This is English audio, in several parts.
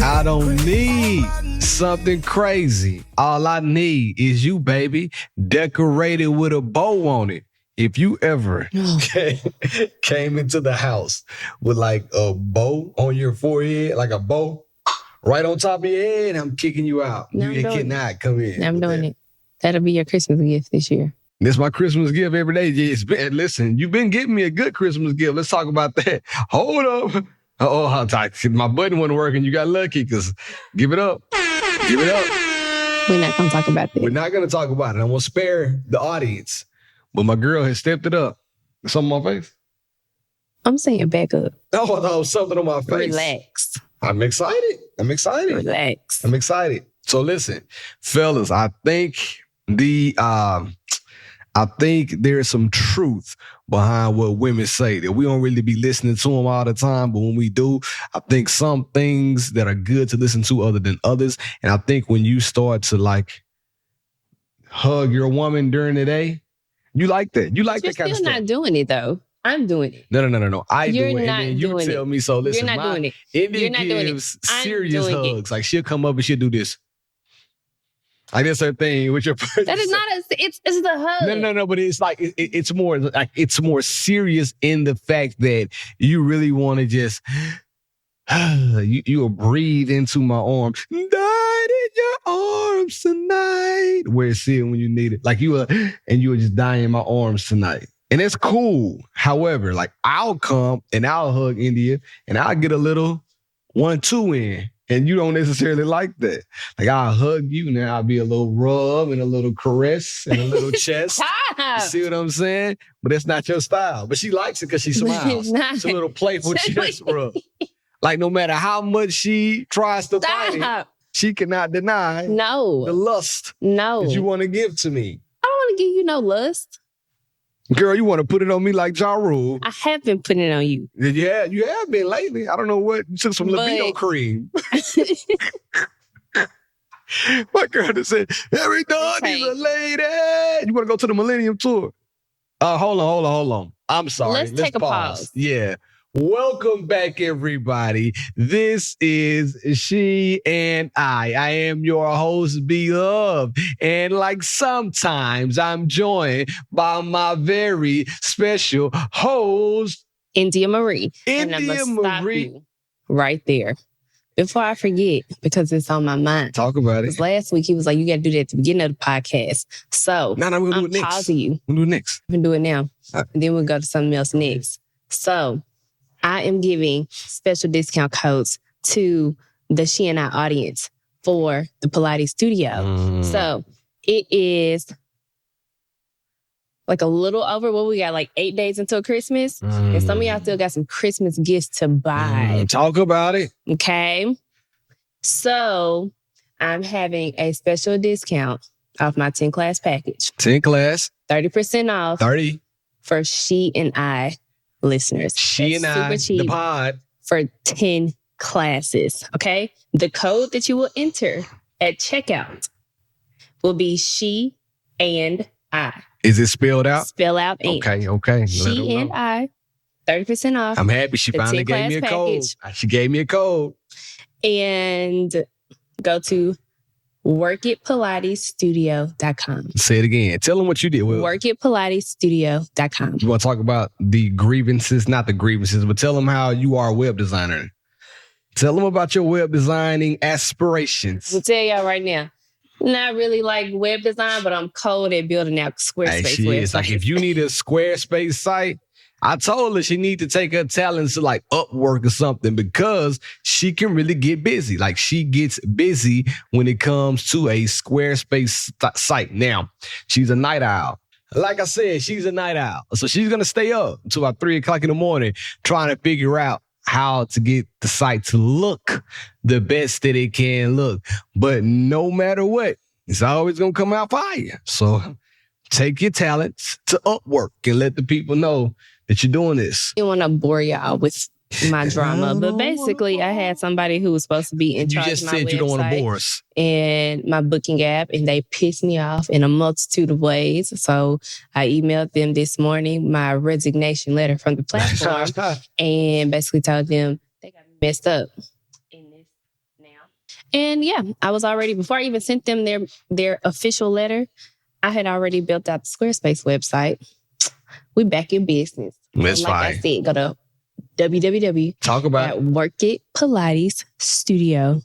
I don't need something crazy. All I need is you, baby, decorated with a bow on it. If you ever came into the house with like a bow on your forehead, like a bow right on top of your head, I'm kicking you out. No, You cannot come in. I'm doing it. That'll be your Christmas gift this year. This is my Christmas gift every day. Listen, you've been getting me a good Christmas gift. Let's talk about that. Hold up. Oh, how tight. My button wasn't working. You got lucky because give it up. Give it up. We're not going to talk about that. We're not going to talk about it. I'm going to spare the audience. But my girl has stepped it up. Something on my face? I'm saying back up. Oh, no, something on my face. Relax. I'm excited. Relax. I'm excited. So listen, fellas, I think there's some truth behind what women say, that we don't really be listening to them all the time. But when we do, I think some things that are good to listen to other than others. And I think when you start to like hug your woman during the day, you like that. You like that kind of stuff. You're still not doing it though. I'm doing it. No. I You're do it. not And then you doing tell it. me, so listen, You're not doing it. India You're not doing it. gives I'm serious doing hugs. Like she'll come up and she'll do this. Like that's her thing with your person. That is not it's the hug. No, but it's like it's more serious in the fact that you really want to just you will breathe into my arms. Died in your arms tonight. Where it's it when you need it. Like you will just die in my arms tonight. And it's cool. However, like I'll come and I'll hug India and I'll get a little 1-2 in. And you don't necessarily like that. Like I'll hug you and then I'll be a little rub and a little caress and a little chest. You see what I'm saying? But that's not your style. But she likes it because she smiles. It's a little playful chest rub. Like no matter how much she tries to fight it, she cannot deny the lust that you want to give to me. I don't want to give you no lust. Girl, you want to put it on me like Ja Rule. I have been putting it on you. Yeah, you have been lately. I don't know what. You took some libido cream. My girl just said, every dog is a lady. You want to go to the Millennium Tour? Hold on. I'm sorry. Let's take a pause. Yeah. Welcome back, everybody. This is She and I. I am your host, Beloved. And like sometimes I'm joined by my very special host, India Marie. India and I'm Marie. stop you right there. Before I forget, because it's on my mind. Talk about it. Because last week he was like, you got to do that at the beginning of the podcast. So we're going to do it next. I'm pausing you. We'll do it next. We can do it now. And then we'll go to something else next. So I am giving special discount codes to the She and I audience for the Pilates studio. So it is like a little over what we got, like 8 days until Christmas. And some of y'all still got some Christmas gifts to buy. Talk about it. Okay. So I'm having a special discount off my 10 class package. 10 class. 30% off. 30. For She and I listeners. She and I, the pod. For 10 classes, okay? The code that you will enter at checkout will be She and I. Is it spelled out? Spell out and. Okay. She and I, 30% off. I'm happy she finally gave me a code. She gave me a code. And go to workitpilatesstudio.com. Say it again. Tell them what you did. Workitpilatesstudio.com. You want to talk about the grievances, not the grievances, but tell them how you are a web designer. Tell them about your web designing aspirations. I'll tell y'all right now. Not really like web design, but I'm cold at building out Squarespace websites. Like if you need a Squarespace site, I told her she need to take her talents to like Upwork or something because she can really get busy. Like she gets busy when it comes to a Squarespace site. Now, she's a night owl. Like I said, she's a night owl. So she's going to stay up until about 3 o'clock in the morning trying to figure out how to get the site to look the best that it can look. But no matter what, it's always going to come out fire. So take your talents to Upwork and let the people know that you're doing this. I don't want to bore y'all with my drama, but basically I had somebody who was supposed to be in charge of my website. You just said you don't want to bore us. And my booking app, and they pissed me off in a multitude of ways. So I emailed them this morning my resignation letter from the platform and basically told them they got messed up in this And yeah, I was already, before I even sent them their official letter, I had already built out the Squarespace website. We back in business. That's like fine. I said, go to www.workitpilatesstudio.com.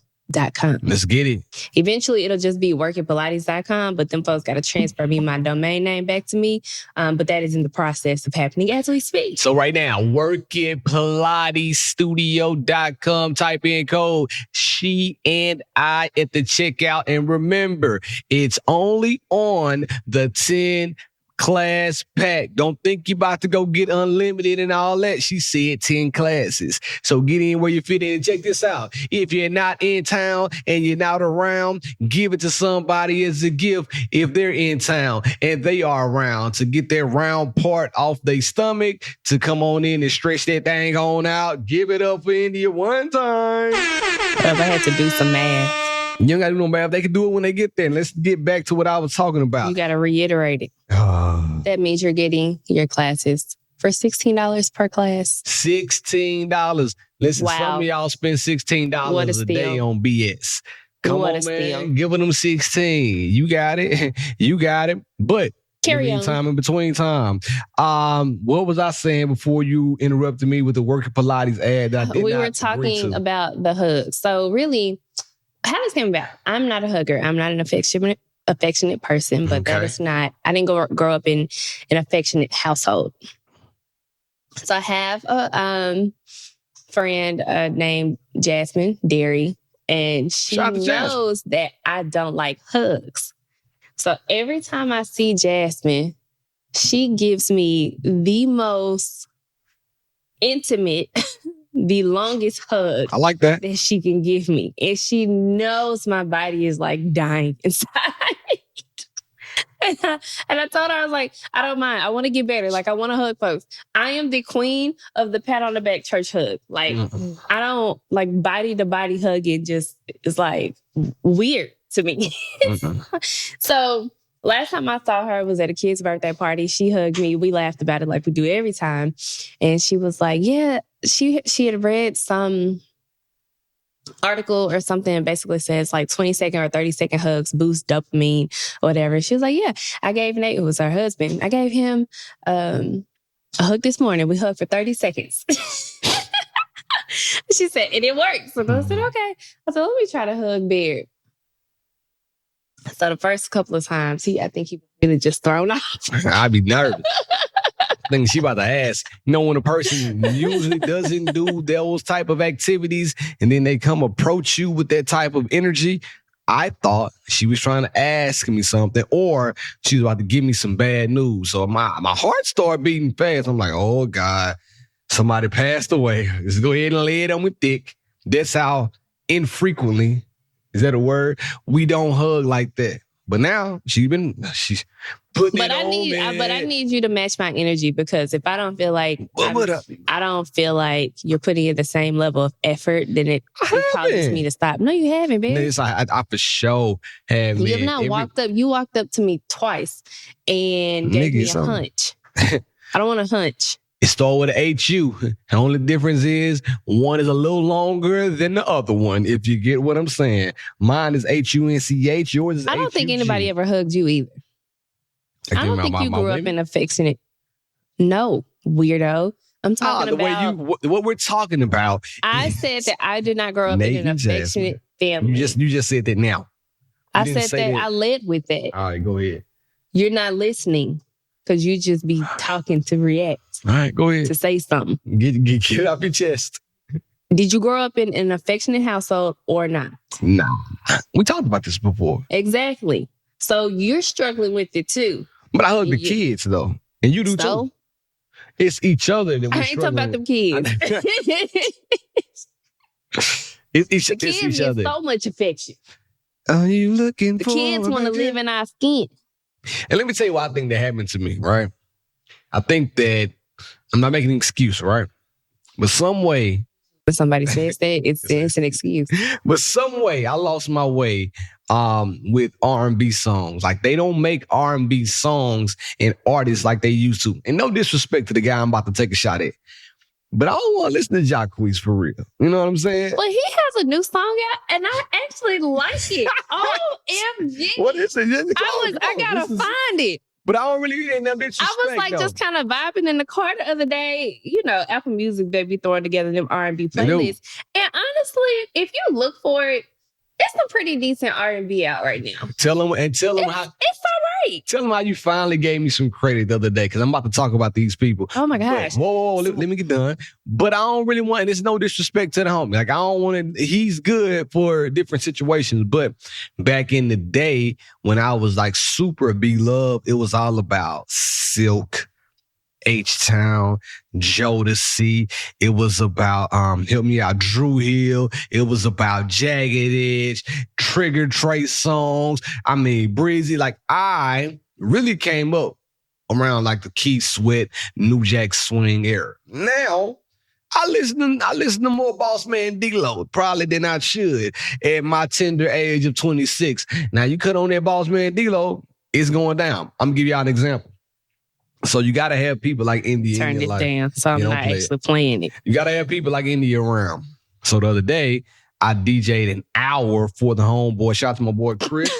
Let's get it. Eventually, it'll just be workitpilates.com, but them folks got to transfer me my domain name back to me. But that is in the process of happening as we speak. So right now, workitpilatesstudio.com. Type in code she and I at the checkout. And remember, it's only on the 10 class pack. Don't think you about to go get unlimited and all that. She said 10 classes. So get in where you fit in. And check this out. If you're not in town and you're not around, give it to somebody as a gift if they're in town and they are around, to get that round part off their stomach, to come on in and stretch that thing on out. Give it up for India one time. If I had to do some math. You don't got to do no math. They can do it when they get there. Let's get back to what I was talking about. You got to reiterate it. That means you're getting your classes for $16 per class. $16. Listen, Wow. some of y'all spend $16 What a a day steal. on BS. Come What a on, steal. man. Giving them 16. You got it. You got it. But Carry on. time in between time. What was I saying before you interrupted me with the Working Pilates ad that I did We not were agree talking to? about the hug. So really, how this came about? I'm not a hugger. I'm not an affectionate person, but that Okay. is not. I didn't grow up in an affectionate household. So I have a friend named Jasmine Derry, and she Shout out to Jasmine. knows that I don't like hugs. So every time I see Jasmine, she gives me the most intimate, the longest hug I like that. that she can give me. And she knows my body is like dying inside. And I told her, I was like, I don't mind. I want to get better. Like, I want to hug folks. I am the queen of the pat on the back church hug. Like, I don't like body to body hugging, just is like weird to me. So last time I saw her was at a kid's birthday party. She hugged me. We laughed about it like we do every time. And she was like, yeah, she had read some article or something, basically says like 20-second or 30-second hugs boost dopamine or whatever. She was like, yeah, I gave Nate, who was her husband, I gave him a hug this morning. We hugged for 30 seconds. She said, and it works. So I said, okay. I said, let me try to hug Beard. So the first couple of times, I think he was really just thrown off. I'd be nervous. Think she about to ask. You know, when a person usually doesn't do those type of activities and then they come approach you with that type of energy, I thought she was trying to ask me something or she was about to give me some bad news. So my heart started beating fast. I'm like, oh God, somebody passed away. Let's go ahead and lay it on me thick. That's how infrequently, is that a word? We don't hug like that. But now she's putting it on me. But I need you to match my energy, because if I don't feel like I don't feel like you're putting in the same level of effort, then it causes me to stop. No, you haven't, baby. It's like I for sure have. You have not walked up. You walked up to me twice and gave me a hunch. I don't want a hunch. It started with an HU. The only difference is one is a little longer than the other one, if you get what I'm saying. Mine is HUNCH. Yours is I don't think anybody ever hugged you either. I don't think you grew up in affectionate. No, weirdo. I'm talking about what we're talking about. I said that I did not grow up in an affectionate family. You just said that now. I said that I led with that. All right, go ahead. You're not listening. Because you just be talking to react. All right, go ahead. To say something. Get it off your chest. Did you grow up in an affectionate household or not? Nah. We talked about this before. Exactly. So you're struggling with it too. But I hug the kids though. And you do too. It's each other that we're I ain't talking about them kids. It's each other. So much affection. Are you looking for the kids want to live in our skin. And let me tell you what I think that happened to me, right? I think that I'm not making an excuse, right? But some way. When somebody says that, it's an excuse. But some way, I lost my way with R&B songs. Like, they don't make R&B songs and artists like they used to. And no disrespect to the guy I'm about to take a shot at. But I don't want to listen to Jacquees for real. You know what I'm saying? Well, he has a new song out, and I actually like it. OMG. What is it? I gotta find it. But I don't really ain't no disrespect. I was like just kind of vibing in the car the other day. You know, Apple Music, they be throwing together them R&B playlists. And honestly, if you look for it, it's some pretty decent R&B out right now. Tell them how it's all right. Tell them how you finally gave me some credit the other day, because I'm about to talk about these people. Oh my gosh. But, whoa, let me get done. But I don't really want, and it's no disrespect to the homie. Like, I don't want to, he's good for different situations. But back in the day when I was like super beloved, it was all about Silk, H-Town, Jodeci. It was about, help me out, Drew Hill. It was about Jagged Edge, Trigger Trace songs. I mean, Breezy. Like, I really came up around like the Keith Sweat, New Jack Swing era. Now, I listen to more Boss Man D-Lo probably than I should at my tender age of 26. Now, you cut on that Boss Man D-Lo, it's going down. I'm gonna give y'all an example. So you got to have people like India. Turn it down, so I'm not actually playing it. You got to have people like India around. So the other day, I DJ'd an hour for the homeboy. Shout out to my boy Chris.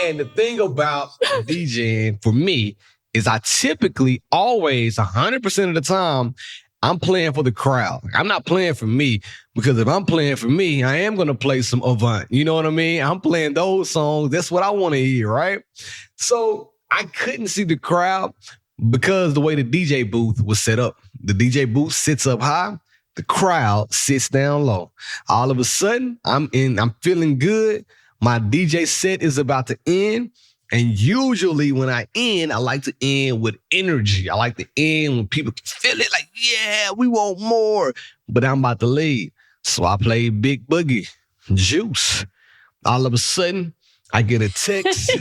And the thing about DJing for me is I typically always, 100% of the time, I'm playing for the crowd. I'm not playing for me, because if I'm playing for me, I am going to play some Avant. You know what I mean? I'm playing those songs. That's what I want to hear, right? So I couldn't see the crowd because the way the DJ booth was set up. The DJ booth sits up high, the crowd sits down low. All of a sudden, I'm feeling good. My DJ set is about to end. And usually when I end, I like to end with energy. I like to end when people can feel it like, yeah, we want more. But I'm about to leave. So I played Big Boogie, Juice. All of a sudden, I get a text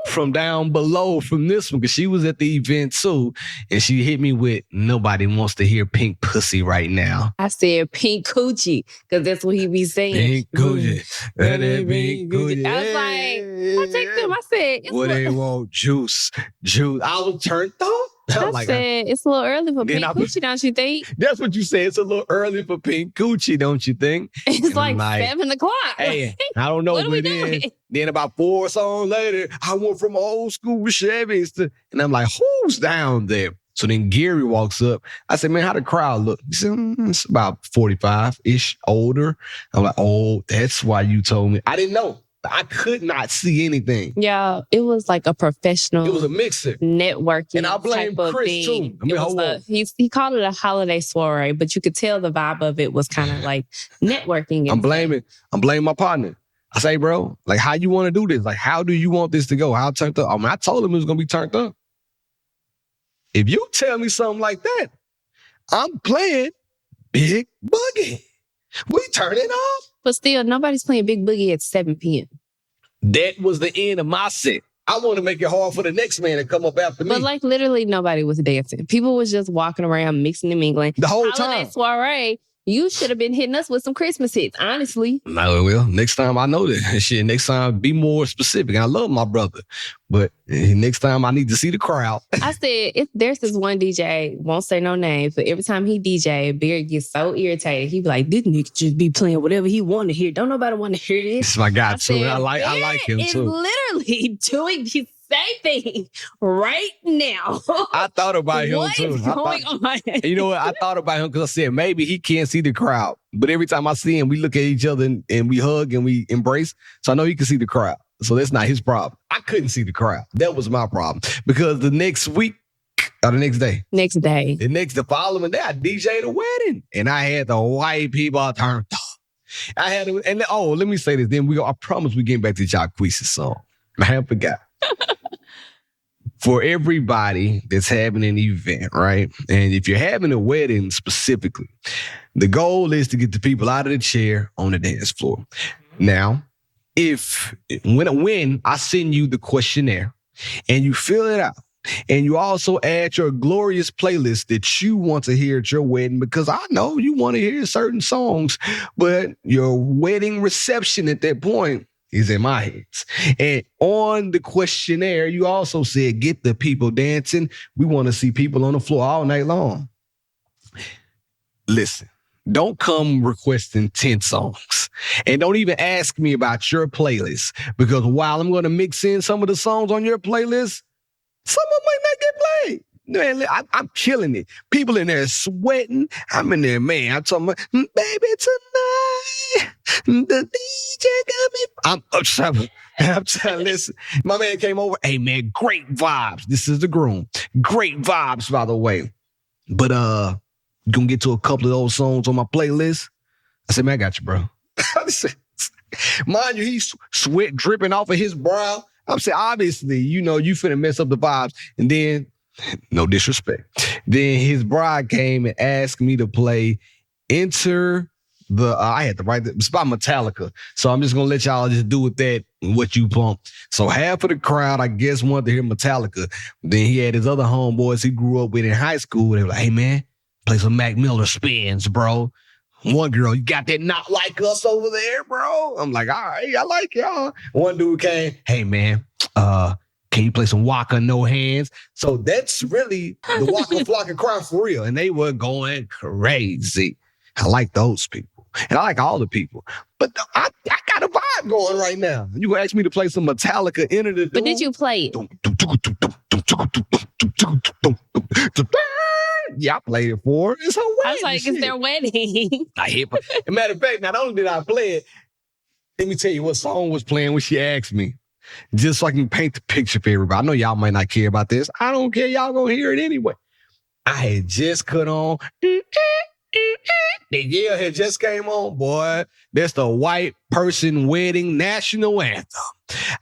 from down below from this one, because she was at the event too. And she hit me with, nobody wants to hear Pink Pussy right now. I said Pink Coochie, because that's what he be saying. Pink Coochie. Pink Coochie. I was like, I texted him. I said, what they want? Juice. I was turned on. I said, it's a little early for Pink Coochie, don't you think? That's what you said. It's a little early for Pink Coochie, don't you think? It's like 7 o'clock. Hey, I don't know. What are we doing? Then about 4 songs later, I went from old school Chevys to, and I'm like, who's down there? So then Gary walks up. I said, man, how the crowd look? He said, it's about 45-ish, older. I'm like, oh, that's why you told me. I didn't know. I could not see anything. Yeah, it was like a professional. It was a mixer. Networking. And I blame Chris too. I mean, he called it a holiday soiree, but you could tell the vibe of it was kind of like networking. I'm blaming my partner. I say, bro, like, how you want to do this? Like, how do you want this to go? How turned up? I mean, I told him it was going to be turned up. If you tell me something like that, I'm playing Big Boogie. We turn it off. But still, nobody's playing Big Boogie at 7 p.m. That was the end of my set. I want to make it hard for the next man to come up after me. But like literally nobody was dancing. People was just walking around mixing and mingling. The whole Holiday time. Soiree, you should have been hitting us with some Christmas hits, honestly. No, well, next time I know that. Shit, next time be more specific. I love my brother. But next time I need to see the crowd. I said, if there's this one DJ, won't say no names, but every time he DJ, Barry gets so irritated. He be like, this nigga just be playing whatever he want to hear. Don't nobody want to hear this. This is my guy too. Said, I like him too. Is literally doing the same thing right now. I thought about him too. What's going on? You know what? I thought about him because I said maybe he can't see the crowd. But every time I see him, we look at each other and we hug and we embrace. So I know he can see the crowd. So that's not his problem. I couldn't see the crowd. That was my problem. Because the next week, or the next day. The following day, I DJ'd a wedding. And I had the white people turned off. Let me say this. Then I promise we get back to Jacquees' song. I haven't forgot. For everybody that's having an event, right? And if you're having a wedding specifically, the goal is to get the people out of the chair on the dance floor. Now, when I send you the questionnaire and you fill it out and you also add your glorious playlist that you want to hear at your wedding, because I know you want to hear certain songs, but your wedding reception at that point is in my hands. And on the questionnaire, you also said, get the people dancing. We want to see people on the floor all night long. Listen, don't come requesting 10 songs. And don't even ask me about your playlist. Because while I'm going to mix in some of the songs on your playlist, some of them might not get played. Man, I'm killing it. People in there sweating. I'm in there, man. I'm talking about, baby, tonight, the DJ got me. I'm trying, listen. My man came over. Hey, man, great vibes. This is the groom. Great vibes, by the way. But, gonna get to a couple of those songs on my playlist. I said, man, I got you, bro. Mind you, he's sweat dripping off of his brow. I'm saying, obviously, you finna mess up the vibes. And then, no disrespect. Then his bride came and asked me to play Enter the, I had to write it's by Metallica. So I'm just going to let y'all just do with that what you pump. So half of the crowd, I guess, wanted to hear Metallica. Then he had his other homeboys he grew up with in high school. They were like, hey, man, play some Mac Miller spins, bro. One girl, you got that Not Like Us over there, bro? I'm like, all right, I like y'all. One dude came, hey, man, can you play some Waka No Hands? So that's really the Waka Flocka Cry for real. And they were going crazy. I like those people. And I like all the people. But I got a vibe going right now. You gonna ask me to play some Metallica Enter the Doom? But did you play it? Yeah, I played it for her. It's her wedding. I was like, it's their wedding. I hit her. As a matter of fact, not only did I play it, let me tell you what song was playing when she asked me. Just so I can paint the picture for everybody. I know y'all might not care about this. I don't care. Y'all gonna hear it anyway. I had just cut on. The year had just came on, boy. That's the white person wedding national anthem.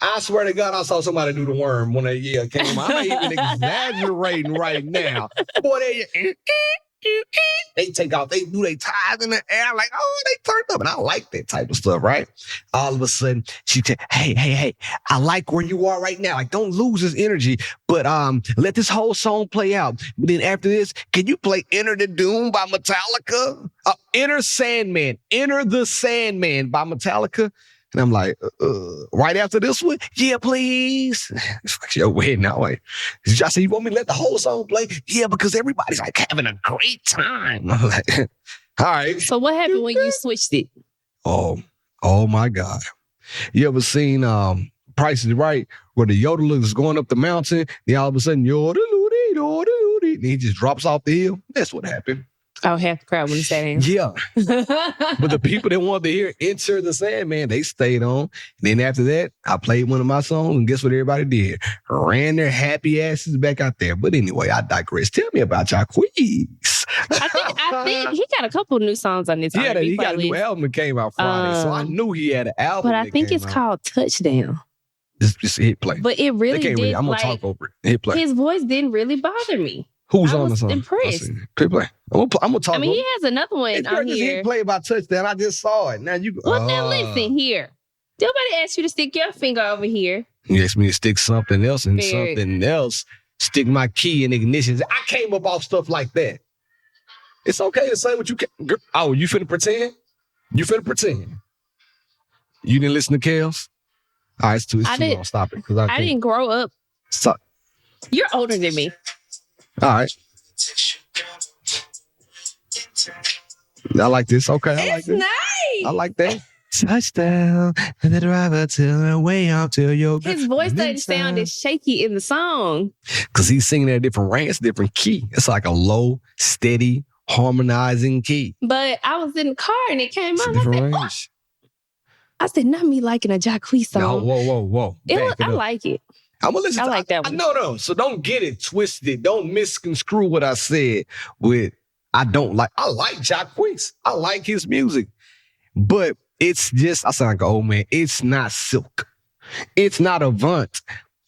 I swear to God, I saw somebody do the worm when that year came on. I'm not even exaggerating right now. Boy, they take off, they do their ties in the air, like, oh, they turned up. And I like that type of stuff, right? All of a sudden, she said, hey, I like where you are right now. Like, don't lose this energy, but let this whole song play out. But then after this, can you play Enter the Doom by Metallica? Enter the Sandman by Metallica. And I'm like, right after this one? Yeah, please. It's like your wedding now. Like, I said, you want me to let the whole song play? Yeah, because everybody's like having a great time. I'm like, all right. So what happened when you switched it? Oh my God. You ever seen Price is Right, where the yodeler is going up the mountain, then all of a sudden, yodel-oodie, and he just drops off the hill? That's what happened. Oh, half the crowd when he sat in. Yeah. But the people that wanted to hear Enter the Sandman, they stayed on. And then after that, I played one of my songs, and guess what everybody did? Ran their happy asses back out there. But anyway, I digress. Tell me about y'all quiz. I think he got a couple new songs on this. Yeah, he got a new album that came out Friday. So I knew he had an album. But I think it's called Touchdown. Just hit play. But it really did. I'm going to talk over it. Hit play. His voice didn't really bother me. Who's on the song? Impressed. Hit play. I'm gonna talk. I mean, he has another one on here. Hit play by Touchdown. I just saw it. Now you. Well, now listen here. Nobody asked you to stick your finger over here. You asked me to stick something else and something else. Stick my key in ignition. I came up off stuff like that. It's okay to say what you can. Oh, you finna pretend? You finna pretend? You didn't listen to Kels? All right, it's too long. Stop it. Because I didn't grow up. Stop. You're older than me. All right. I like this. Okay, I like this. Nice. I like that. Touchdown, and the driver till the way out till your. His voice doesn't sound as shaky in the song. Because he's singing at a different range, different key. It's like a low, steady, harmonizing key. But I was in the car and it came on. Different range. I said, not me liking a Jacquees song. No, whoa. I like it. I'm gonna listen. I like that one. No. So don't get it twisted. Don't misconstrue what I said with I don't like. I like Jacquees. I like his music, but it's just I sound like an old man. It's not Silk. It's not Avant.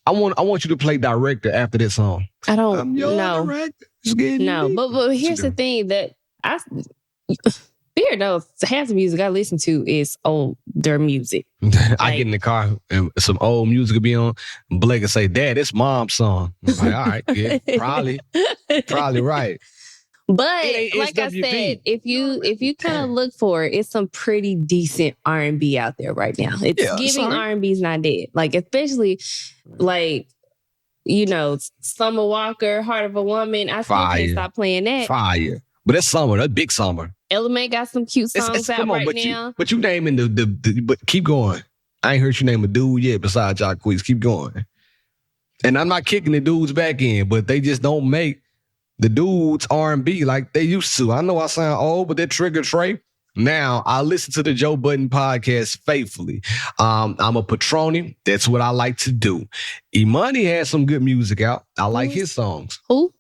I want you to play director after this song. I don't know. No, but here's the thing that Beard knows half the music I listen to is older music. I get in the car and some old music will be on. Blake will say, Dad, it's Mom's song. I'm like, all right, yeah, probably right. But It ain't like I SWV. said, if you kind of look for it, it's some pretty decent R&B out there right now. It's Yeah, giving sorry. R&B's not dead. Like especially like, you know, Summer Walker, Heart of a Woman. I still Fire. can't stop playing that. Fire. But that's summer. That's big summer. Element got some cute songs out right now. But you naming but keep going. I ain't heard you name a dude yet besides Jacquees. Keep going. And I'm not kicking the dudes back in, but they just don't make the dudes R&B like they used to. I know I sound old, but that Trigger Trey. Now, I listen to the Joe Budden podcast faithfully. I'm a Patroni. That's what I like to do. E-Money has some good music out. I like his songs. Who?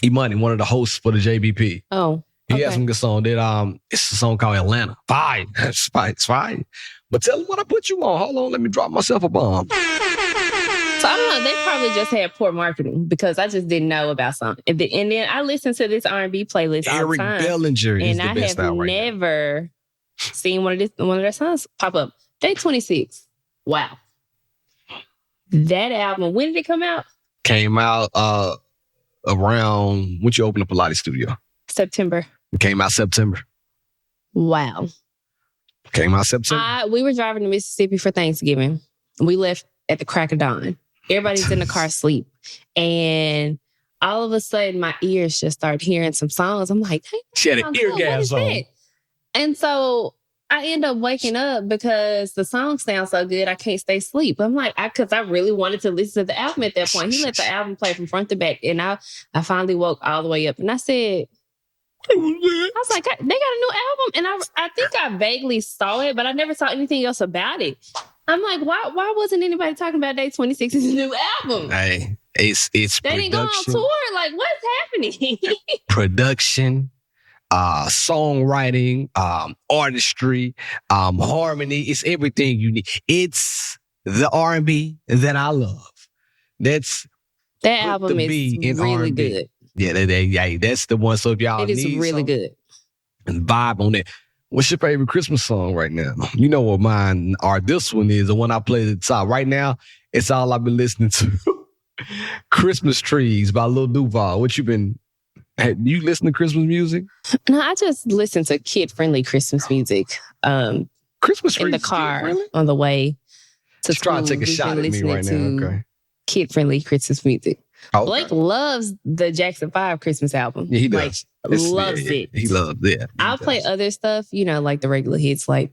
E-Money, one of the hosts for the JBP. Oh, He has some good songs. It's a song called Atlanta. Fire. It's fire. But tell them what I put you on. Hold on, let me drop myself a bomb. So I don't know. They probably just had poor marketing because I just didn't know about something. And then I listened to this R&B playlist all the time. Eric Bellinger is and the best I have out right now. never seen one of their songs pop up. Day 26. Wow. That album, when did it come out? Came out around when you opened up Pilates studio. September. It came out September. Wow. Came out September. We were driving to Mississippi for Thanksgiving. We left at the crack of dawn. Everybody's in the car asleep. And all of a sudden, my ears just started hearing some songs. I'm like, hey, She had an eargasm on. That? And so I end up waking up because the song sounds so good, I can't stay asleep. I'm like, because I really wanted to listen to the album at that point. He let the album play from front to back. And I finally woke all the way up. And I said, I was like, they got a new album. And I think I vaguely saw it, but I never saw anything else about it. I'm like, why wasn't anybody talking about Day 26's new album? Hey, it's they didn't go on tour. Like, what's happening? Production, songwriting, artistry, harmony. It's everything you need. It's the R&B that I love. That album is really R&B. good. Yeah, that's the one. So if y'all it is need really good. And vibe on it. What's your favorite Christmas song right now? You know what mine are. This one is the one I played at the top. Right now, it's all I've been listening to. Christmas Trees by Lil Duval. You listen to Christmas music? No, I just listen to kid-friendly Christmas music. Christmas Trees in the car on the way to school. Trying to take a shot at me right now. Okay. Kid-friendly Christmas music. Okay. Blake loves the Jackson 5 Christmas album. Yeah, he does. Loves it. He loves it. I'll play other stuff, like the regular hits like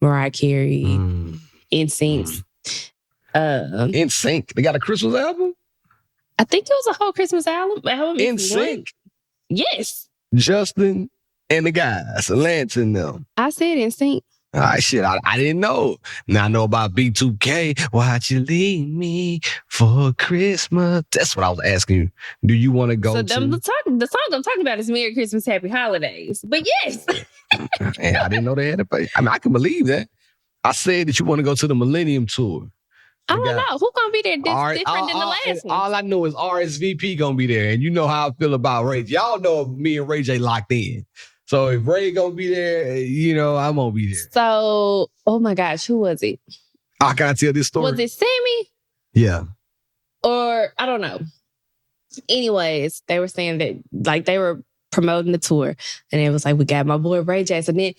Mariah Carey, NSYNC. NSYNC. They got a Christmas album? I think it was a whole Christmas album. NSYNC? Yes. Justin and the guys, Lance and them. I said NSYNC. All right, shit, I didn't know. Now I know about B2K. Why'd you leave me for Christmas? That's what I was asking you. Do you want to go to... The song I'm talking about is Merry Christmas, Happy Holidays. But yes. And I didn't know they had a pay. I mean, I can believe that. I said that you want to go to the Millennium Tour. I don't know. Who's going to be there different than the last one? All I know is RSVP going to be there. And you know how I feel about Ray J. Y'all know me and Ray J locked in. So if Ray gonna be there, I'm gonna be there. So, oh my gosh, who was it? I can't tell this story. Was it Sammy? Yeah. Or I don't know. Anyways, they were saying that like they were promoting the tour, and it was like, we got my boy Ray J. So then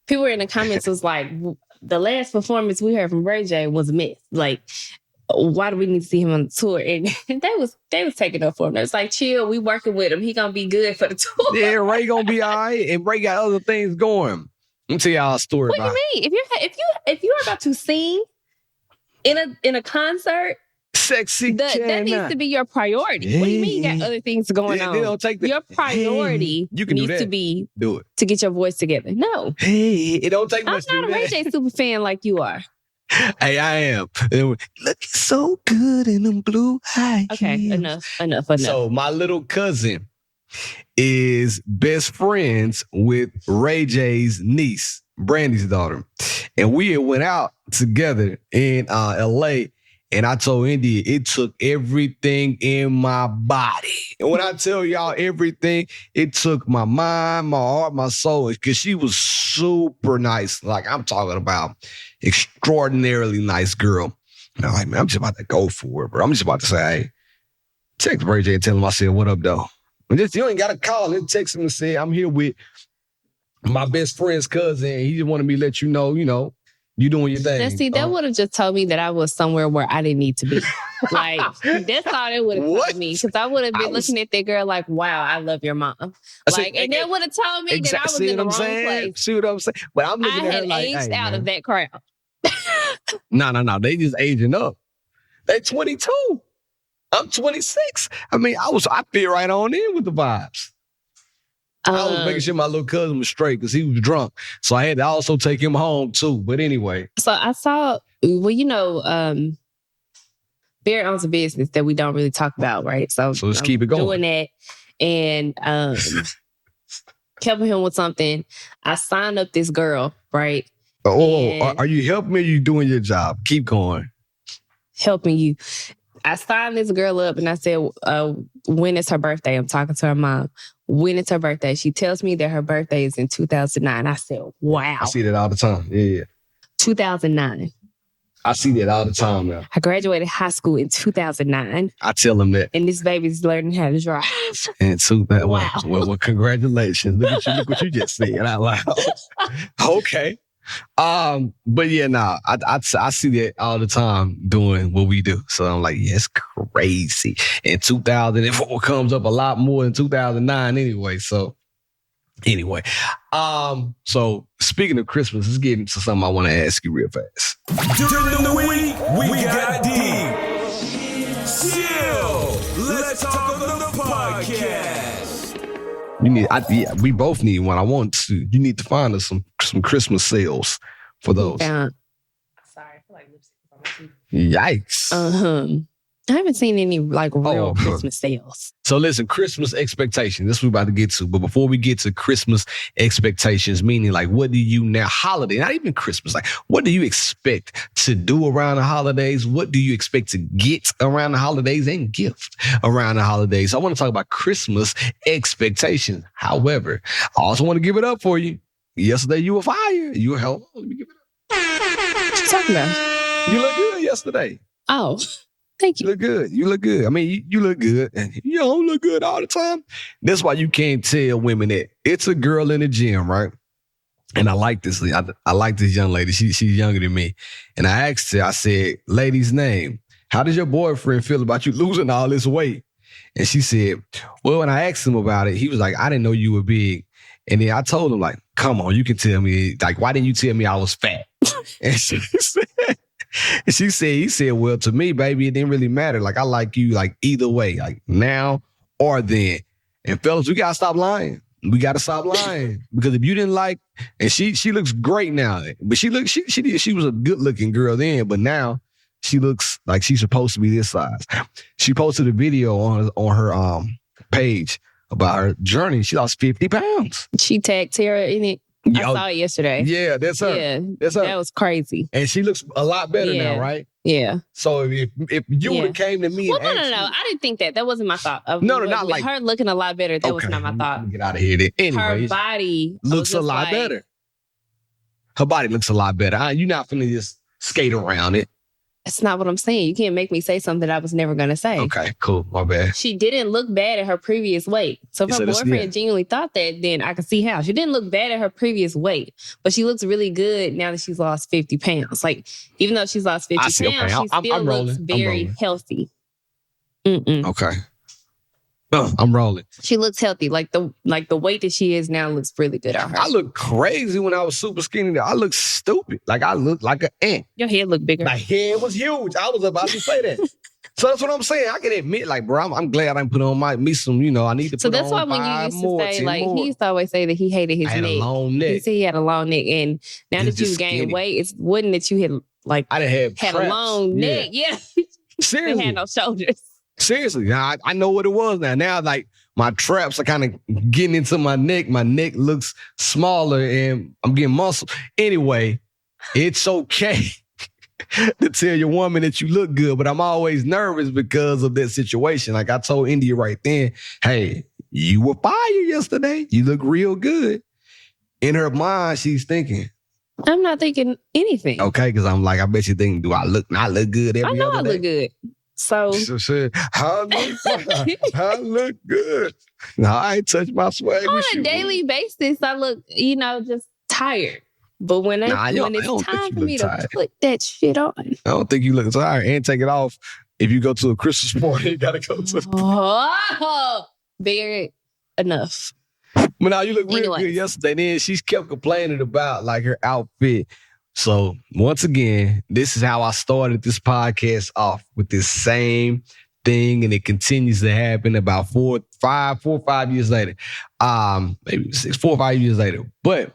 people in the comments was like, the last performance we heard from Ray J was a myth. Like, why do we need to see him on the tour? And they was taking up for him. They was like, chill, we working with him. He gonna be good for the tour. Yeah, Ray gonna be all right, and Ray got other things going. Let me tell y'all a story. What do you mean? If you're about to sing in a concert, sexy, that needs to be your priority. Yeah. What do you mean you got other things going on? They don't take your priority needs to be to get your voice together. No, it don't take much. I'm not a Ray J super fan like you are. Hey, I am. Looking so good in them blue eyes. Okay, enough. So my little cousin is best friends with Ray J's niece, Brandy's daughter. And we went out together in LA. And I told India, it took everything in my body. And when I tell y'all everything, it took my mind, my heart, my soul, because she was super nice. Like, I'm talking about extraordinarily nice girl. And I'm like, man, I'm just about to go for it, bro. I'm just about to say, hey, text Ray J and tell him I said, what up, though? Just you ain't got to call and text him and say, I'm here with my best friend's cousin. He just wanted me to let you know, you doing your thing. Now, see, that would have just told me that I was somewhere where I didn't need to be. Like, that's all it would have told me. Because I would have been looking at that girl like, wow, I love your mom. Like, and that would have told me that I was in the wrong place. See what I'm saying? But I'm looking at her like, aged out of that crowd. No. They just aging up. They 22. I'm 26. I mean, I fit right on in with the vibes. I was making sure my little cousin was straight because he was drunk. So I had to also take him home too. But anyway. So I saw, Barry owns a business that we don't really talk about, right? So let's keep it going. Doing that and helping him with something. I signed up this girl, right? Are you helping me or are you doing your job? Keep going. Helping you. I signed this girl up and I said, when is her birthday? I'm talking to her mom. When is her birthday? She tells me that her birthday is in 2009. I said, wow. I see that all the time. Yeah. 2009. I see that all the time now. I graduated high school in 2009. I tell them that. And this baby's learning how to drive. And so that well, congratulations. Look what you just said out loud. Okay. But yeah, I see that all the time doing what we do. So I'm like, yeah, it's crazy. And 2004 comes up a lot more than 2009 anyway. So anyway, so speaking of Christmas, let's get into something I want to ask you real fast. During the week, we got deep. Chill. Let's talk on the podcast. We both need one. You need to find us some Christmas sales for those. Sorry, I feel like lipstick is on my teeth. Yikes. I haven't seen any real Christmas sales. So listen, Christmas expectations. This is what we're about to get to. But before we get to Christmas expectations, meaning what do you now, holiday, not even Christmas, what do you expect to do around the holidays? What do you expect to get around the holidays and gift around the holidays? I want to talk about Christmas expectations. However, I also want to give it up for you. Yesterday, you were fire. You were hell. Let me give it up. What you talking about? You look good yesterday. Oh, thank you. You look good. I mean, you look good. And you don't look good all the time. That's why you can't tell women that it's a girl in the gym, right? And I like this. I like this young lady. She's younger than me. And I asked her, I said, lady's name, how does your boyfriend feel about you losing all this weight? And she said, well, when I asked him about it, he was like, I didn't know you were big. And then I told him, come on, you can tell me, why didn't you tell me I was fat? And he said, well, to me, baby, it didn't really matter. I like you, either way, now or then. And fellas, we gotta stop lying. We gotta stop lying because if you didn't and she looks great now, but she was a good looking girl then, but now she looks like she's supposed to be this size. She posted a video on her page about her journey. She lost 50 pounds. She tagged Tara in it. I saw it yesterday. Yeah, that's her. Yeah, that's her. That was crazy. And she looks a lot better now, right? Yeah. So if you would have came to me no. I didn't think that. That wasn't my thought. No, not with her looking a lot better. That was not my thought. Get out of here then. Anyways, her body looks a lot better. Her body looks a lot better. You're not finna just skate around it. That's not what I'm saying. You can't make me say something I was never going to say. Okay, cool. My bad. She didn't look bad at her previous weight. So if her boyfriend genuinely thought that, then I can see how. She didn't look bad at her previous weight, but she looks really good now that she's lost 50 pounds. Even though she's lost 50 pounds, she still looks very healthy. Okay. I'm rolling. She looks healthy. The weight that she is now looks really good on her. I look crazy when I was super skinny. I look stupid. I look like an ant. Your head looked bigger. My head was huge. I was about to say that. So that's what I'm saying. I can admit, bro, I'm glad I put on me some, I need to put on 5 more, 10 more. So that's why when you used to say, he used to always say that he hated his neck. I had a long neck. He said he had a long neck. And now that you've gained weight, it wasn't that you had, I didn't have a long neck. Yeah. Seriously. They had no shoulders. Seriously, I know what it was now. Now, my traps are kind of getting into my neck. My neck looks smaller and I'm getting muscle. Anyway, it's okay to tell your woman that you look good, but I'm always nervous because of that situation. I told India right then, hey, you were fire yesterday. You look real good. In her mind, she's thinking, I'm not thinking anything. Okay, because I'm I bet you think, do I look not look good every other day? I know I look good. So So said, I look good. No, I ain't touch my swag on with a you. daily basis, I look, just tired. But when I when don't it's think time you for look me tired. to put that shit on, I don't think you look tired and take it off. If you go to a Christmas party, you gotta go to. oh, very enough. But now you look real Anyways. good yesterday. Then she kept complaining about like her outfit. So once again, this is how I started this podcast off with this same thing, and it continues to happen about 4 or 5 years later. Maybe 4 or 5 years later. But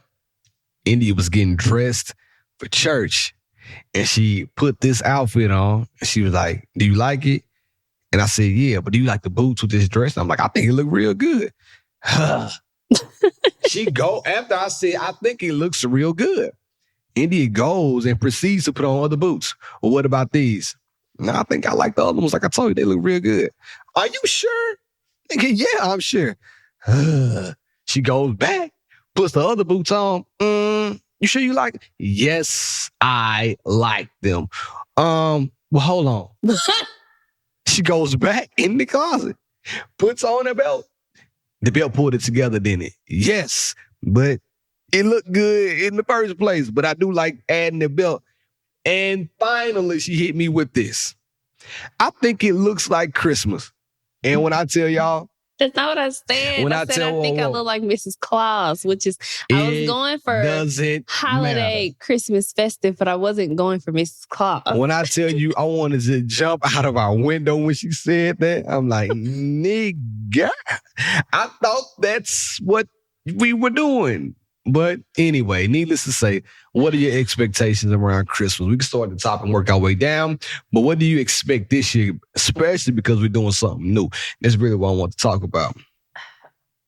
India was getting dressed for church, and she put this outfit on, and she was like, "Do you like it?" And I said, "Yeah, but do you like the boots with this dress?" And I'm like, "I think it look real good." She go after I said, "I think it looks real good." India goes and proceeds to put on other boots. Well, what about these? No, I think I like the other ones. Like I told you, they look real good. Are you sure? Nigga, yeah, I'm sure. She goes back, puts the other boots on. You sure you like it? Yes, I like them. Well, hold on. She goes back in the closet, puts on her belt. The belt pulled it together, didn't it? Yes, but it looked good in the first place. But I do like adding the belt. And finally, she hit me with this. I think it looks like Christmas. And when I tell y'all, That's not what I said. When I I said tell- I think I whoa. look like Mrs. Claus, which is I was it going for doesn't holiday, matter. Christmas, festive, but I wasn't going for Mrs. Claus. When I tell you I wanted to jump out of our window when she said that, I'm like, nigga, I thought that's what we were doing. But anyway, needless to say, what are your expectations around Christmas? We can start at the top and work our way down. But what do you expect this year, especially because we're doing something new? That's really what I want to talk about.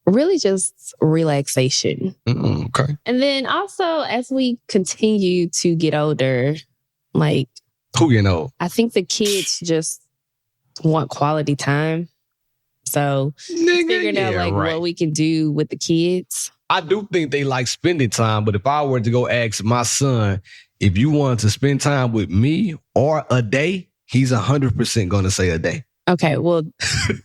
Really just relaxation. Okay. And then also, as we continue to get older, like, Who you know? I think the kids just want quality time. So figuring out like what we can do with the kids. I do think they like spending time, but if I were to go ask my son if you wanted to spend time with me or a day, he's 100% going to say a day. Okay, well,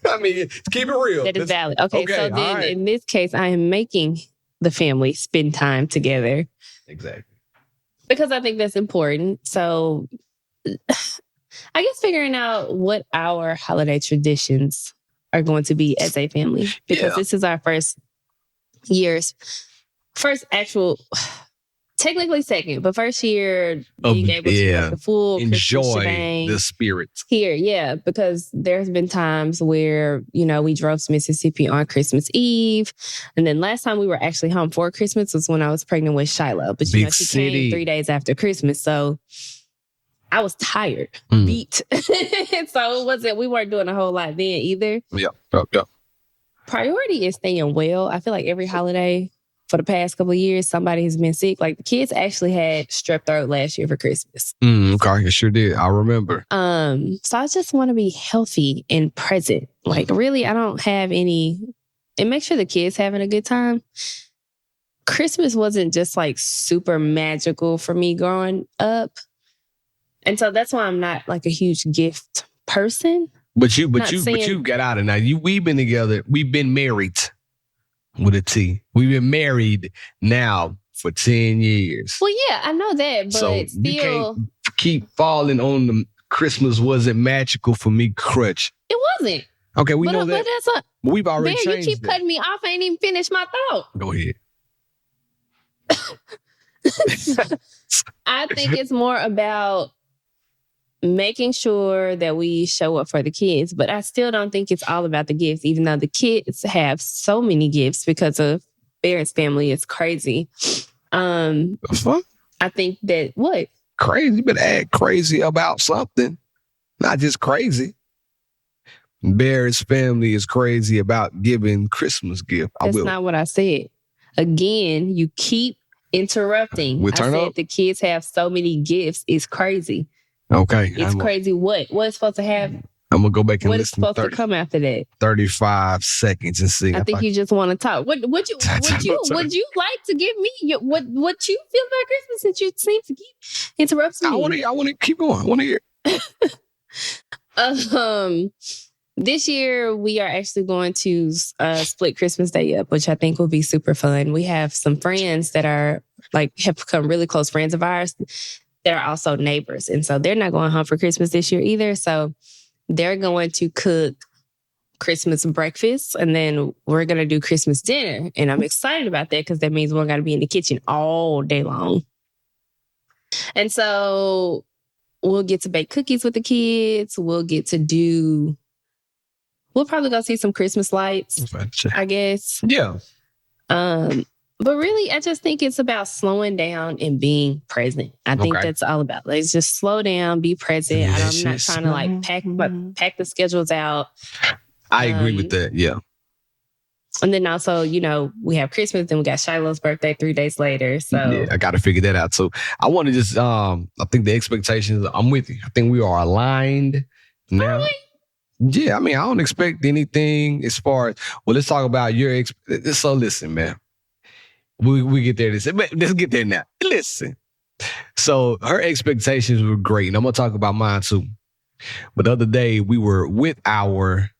I mean, keep it real. that is valid. Okay, so all then right. in this case, I am making the family spend time together Exactly. because I think that's important. So I guess figuring out what our holiday traditions are going to be as a family, because Yeah. this is our first actual, technically second, but first year being able to like the full Christmas Enjoy shebang the spirit. here. Yeah, because there's been times where, we drove to Mississippi on Christmas Eve. And then last time we were actually home for Christmas was when I was pregnant with Shiloh. But Big she city. came 3 days after Christmas. So I was tired, beat. So we weren't doing a whole lot then either. Yeah. Priority is staying well. I feel like every holiday for the past couple of years, somebody has been sick. Like the kids actually had strep throat last year for Christmas. Okay, I sure did. I remember. So I just want to be healthy and present. Like really, I don't have any, and make sure the kids having a good time. Christmas wasn't just like super magical for me growing up. And so that's why I'm not like a huge gift person. But you saying- got out of now. We've been together. We've been married with a T. We've been married now for 10 years. Well, yeah, I know that, but So you still, can't keep falling on the Christmas wasn't magical for me crutch. it wasn't. Okay, we know But that. that's a, But we've already man, you changed keep that. cutting me off. I ain't even finished my thought. Go ahead. I think it's more about making sure that we show up for the kids, but I still don't think it's all about the gifts, even though the kids have so many gifts because of Barrett's family is crazy. The fuck? I think that what? Crazy, but act crazy about something. Not just crazy. Barrett's family is crazy about giving Christmas gift. That's not what I said. Again, you keep interrupting. We'll I turn said up. the kids have so many gifts. It's crazy. Okay. It's crazy. What's supposed to have? I'm going to go back and What is listen supposed 30, to come after that? 35 seconds and see. I think you just want to talk. Would you like to give me what you feel about Christmas since you seem to keep interrupting me? I want to keep going. I want to hear. This year we are actually going to split Christmas Day up, which I think will be super fun. We have some friends that are have become really close friends of ours that are also neighbors. And so they're not going home for Christmas this year either. So they're going to cook Christmas breakfast and then we're going to do Christmas dinner. And I'm excited about that because that means we're going to be in the kitchen all day long. And so we'll get to bake cookies with the kids. We'll probably go see some Christmas lights, I guess. Yeah. But really, I just think it's about slowing down and being present. I think that's all about. Let's just slow down, be present. I'm not trying to pack the schedules out. I agree with that. Yeah. And then also, we have Christmas, then we got Shiloh's birthday 3 days later. So yeah, I got to figure that out. So I want to just, I think the expectations, I'm with you. I think we are aligned now. Really? Yeah, I mean, I don't expect anything as far as, let's talk about your, so listen, man. We get there. Let's get there now. Listen. So her expectations were great. And I'm going to talk about mine too. But the other day we were with our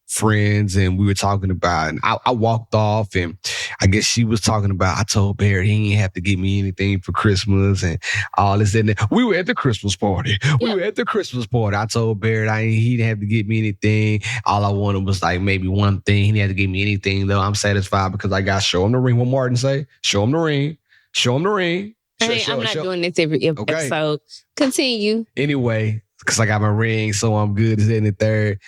friends and we were talking about, and I walked off and I guess she was talking about, I told Barrett he didn't have to give me anything for Christmas and all this and that. We were at the Christmas party. I told Barrett he didn't have to give me anything. All I wanted was maybe one thing. He didn't have to give me anything though. I'm satisfied because I got show him the ring. What Martin say? Show him the ring. Show him the ring. I'm not doing this every episode. Continue. Anyway, because I got my ring, so I'm good. Is in the third.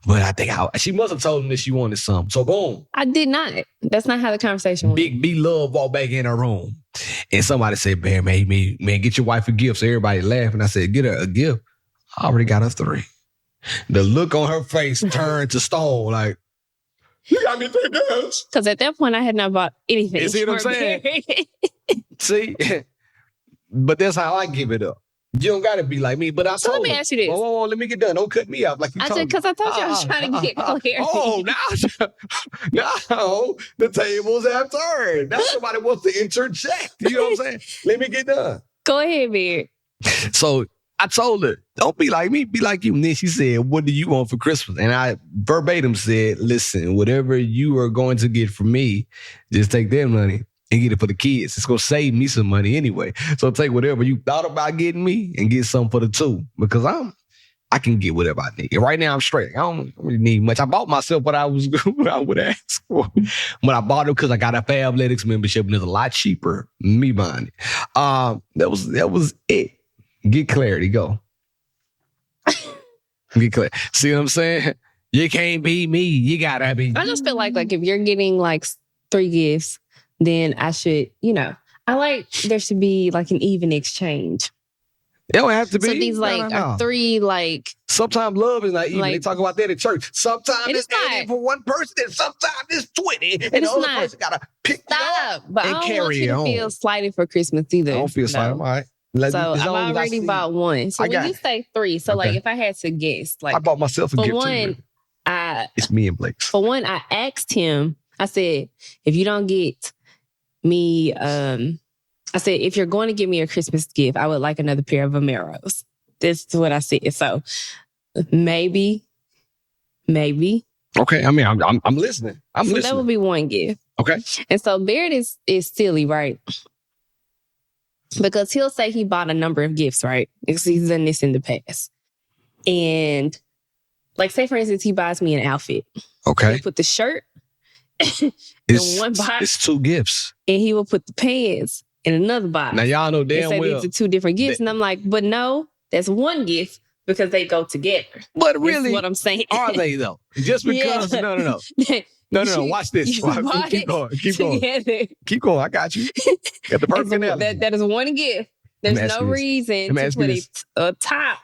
But I think she must have told him that she wanted something. So boom. I did not. That's not how the conversation went. Big B Love walked back in her room. And somebody said, man, get your wife a gift. So everybody laughed. And I said, get her a gift. I already got her 3. The look on her face turned to stone like, you got me 3 gifts. Because at that point, I had not bought anything. You see what I'm saying? See? But that's how I give it up. You don't got to be like me, but I told let me ask you this. Whoa, let me get done. Don't cut me off like you told me. Because I told you I was trying to get clear. Oh, now the tables have turned. Now somebody wants to interject. You know what I'm saying? Let me get done. Go ahead, Beard. So I told her, don't be like me, be like you. And then she said, what do you want for Christmas? And I verbatim said, listen, whatever you are going to get from me, just take their money and get it for the kids. It's going to save me some money anyway. So take whatever you thought about getting me and get something for the 2 because I can get whatever I need. And right now I'm straight. I don't really need much. I bought myself what I would ask for. But I bought it because I got a Fabletics membership and it's a lot cheaper than me buying it. That was it. Get clarity. Go. Get clear. See what I'm saying? You can't be me. You gotta be. I just feel like if you're getting 3 gifts, then I should, there should be an even exchange. It don't have to be. So these are 3 Sometimes love is not even. They talk about that at church. Sometimes it's 80 for one person and sometimes it's 20. And the other person got to pick it up but and I don't carry want you it to on. feel slighted for Christmas either. I don't feel slighted. All right. So I've already bought 1. So when you say 3, so if I had to guess, I bought myself a gift for too. one, it's me and Blake's. For one, I asked him, I said, if you don't get me, I said, if you're going to give me a Christmas gift, I would like another pair of Vomeros. That's what I said. So maybe. Okay. I mean, I'm listening. I'm listening. That would be 1 gift. Okay. And so Barrett is silly, right? Because he'll say he bought a number of gifts, right? Because he's done this in the past. And say for instance, he buys me an outfit. Okay. He'll put the shirt in one box. It's 2 gifts. And he will put the pants in another box. Now y'all know damn well. These are 2 different gifts. And I'm like, but no, that's 1 gift because they go together. But really, that's what I'm saying. Are they though? Just because? No. No. Watch this. Keep going. Keep going. I got you. Got the perfect analogy. That is 1 gift. There's no reason to put a top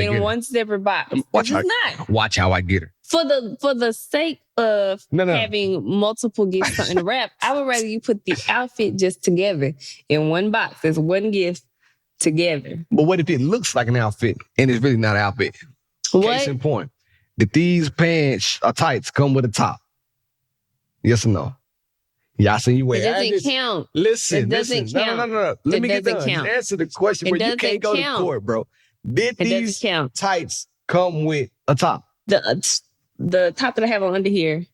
in one separate box. Watch how I get her. For the sake of having multiple gifts in a wrap, I would rather you put the outfit just together in one box. There's 1 gift together. But what if it looks like an outfit and it's really not an outfit? What? Case in point, did these pants or tights come with a top? Yes or no? Yeah, I seen you wear. It doesn't count. Listen. It doesn't count. No. Let me get done. Just answer the question, bro. You can't go to court, bro. Did these tights come with a top? The top that I have on under here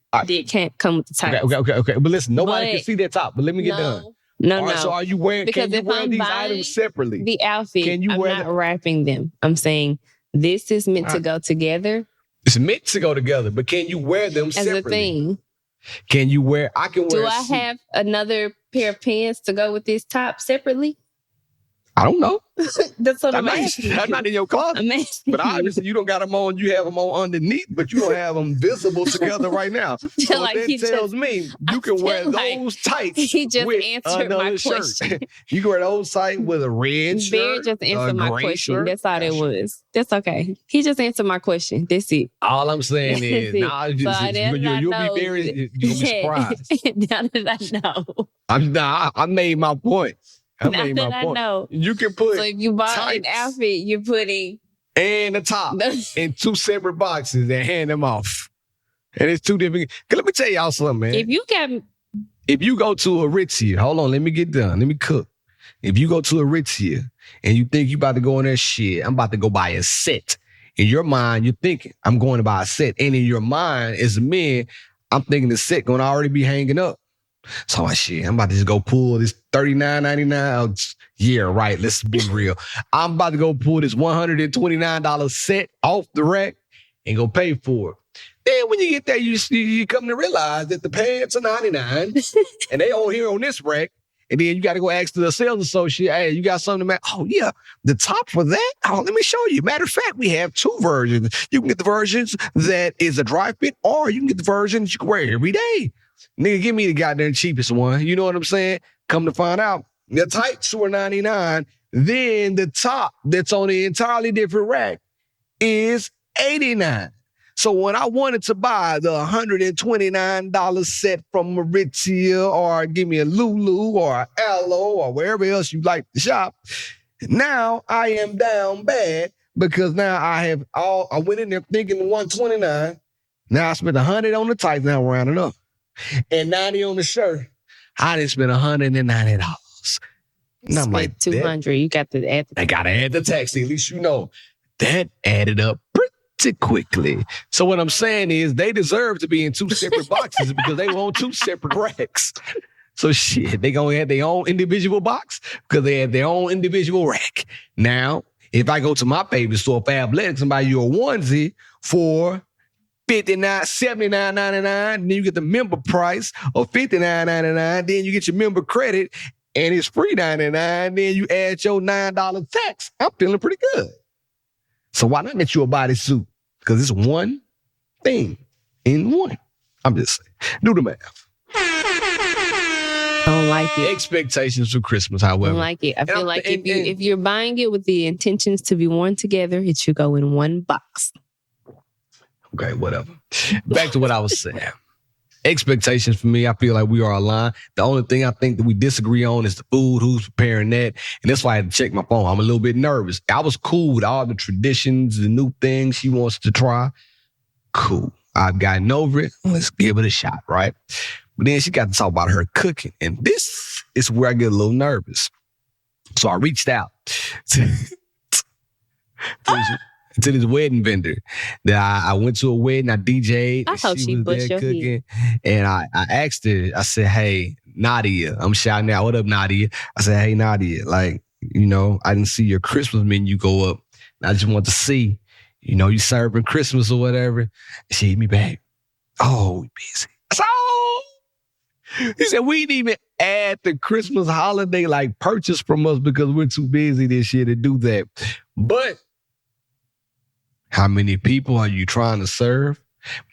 can't come with the top. Okay. But listen, nobody can see that top. But let me get done. No. All right, so are you wearing? Because can you if wear I'm these buying items separately? the outfit, Can you I'm wear not wrapping them. I'm saying this is meant to go together. It's meant to go together, but can you wear them as separately? a thing? Can you wear? I can wear. Do I have another pair of pants to go with this top separately? I don't know. That's what I'm asking. I'm not in your closet. I'm asking. But obviously, you don't got them on. You have them on underneath, but you don't have them visible together right now. So like that tells me you can wear those tights. He just with answered my shirt. question. You can wear those tights with a red shirt. Bear just answered my question. Shirt. That's all that was. That's okay. He just answered my question. That's it. All I'm saying is, you'll be surprised. Now that I know. I made my point. Now that I know. You can put So if you buy an outfit, you're putting and the top in two separate boxes and hand them off. And it's two different. Let me tell y'all something, man. If you go to Aritzia, hold on, let me get done. Let me cook. If you go to Aritzia and you think you about to go in there, shit, I'm about to go buy a set. In your mind, you're thinking, I'm going to buy a set. And in your mind, as a man, I'm thinking the set going to already be hanging up. So I'm about to just go pull this $39.99. Yeah, right. Let's be real. I'm about to go pull this $129 set off the rack and go pay for it. Then when you get there, you come to realize that the pants are $99 and they on here on this rack. And then you got to go ask the sales associate, hey, you got something to make? Oh, yeah, the top for that? Oh, let me show you. Matter of fact, we have two versions. You can get the versions that is a dry fit, or you can get the versions you can wear every day. Nigga, give me the goddamn cheapest one. You know what I'm saying? Come to find out, the tights were $99. Then the top that's on the entirely different rack is $89. So when I wanted to buy the $129 set from Aritzia or give me a Lulu or Alo or wherever else you like to shop, now I am down bad because now I went in there thinking $129. Now I spent $100 on the tights, now I'm rounding up. And $90 on the shirt. I didn't spend $190. And I'm like, $200. You got to add. I gotta add the tax. At least you know that added up pretty quickly. So what I'm saying is, they deserve to be in two separate boxes because they were on two separate racks. So shit, they gonna have their own individual box because they have their own individual rack. Now, if I go to my favorite store, Fabletics, and buy you a onesie for $79.99, then you get the member price of $59.99, then you get your member credit and it's free $99, then you add your $9 tax. I'm feeling pretty good. So why not get you a bodysuit? Because it's one thing in one. I'm just saying. Do the math. I don't like it. Expectations for Christmas, however. I don't like it. I feel like if you're buying it with the intentions to be worn together, it should go in one box. Okay, whatever. Back to what I was saying. Expectations for me, I feel like we are aligned. The only thing I think that we disagree on is the food, who's preparing that. And that's why I had to check my phone. I'm a little bit nervous. I was cool with all the traditions, the new things she wants to try. Cool. I've gotten over it. Let's give it a shot, right? But then she got to talk about her cooking. And this is where I get a little nervous. So I reached out to this wedding vendor that I went to a wedding. I DJ'd. I hope she was there cooking. And I asked her, I said, hey, Nadia, I'm shouting out, what up, Nadia? I said, hey, Nadia, like, you know, I didn't see your Christmas menu go up. And I just want to see, you know, you serving Christmas or whatever. And she hit me back. Oh, we busy. I said, oh. He said, we didn't even add the Christmas holiday like purchase from us because we're too busy this year to do that. But how many people are you trying to serve?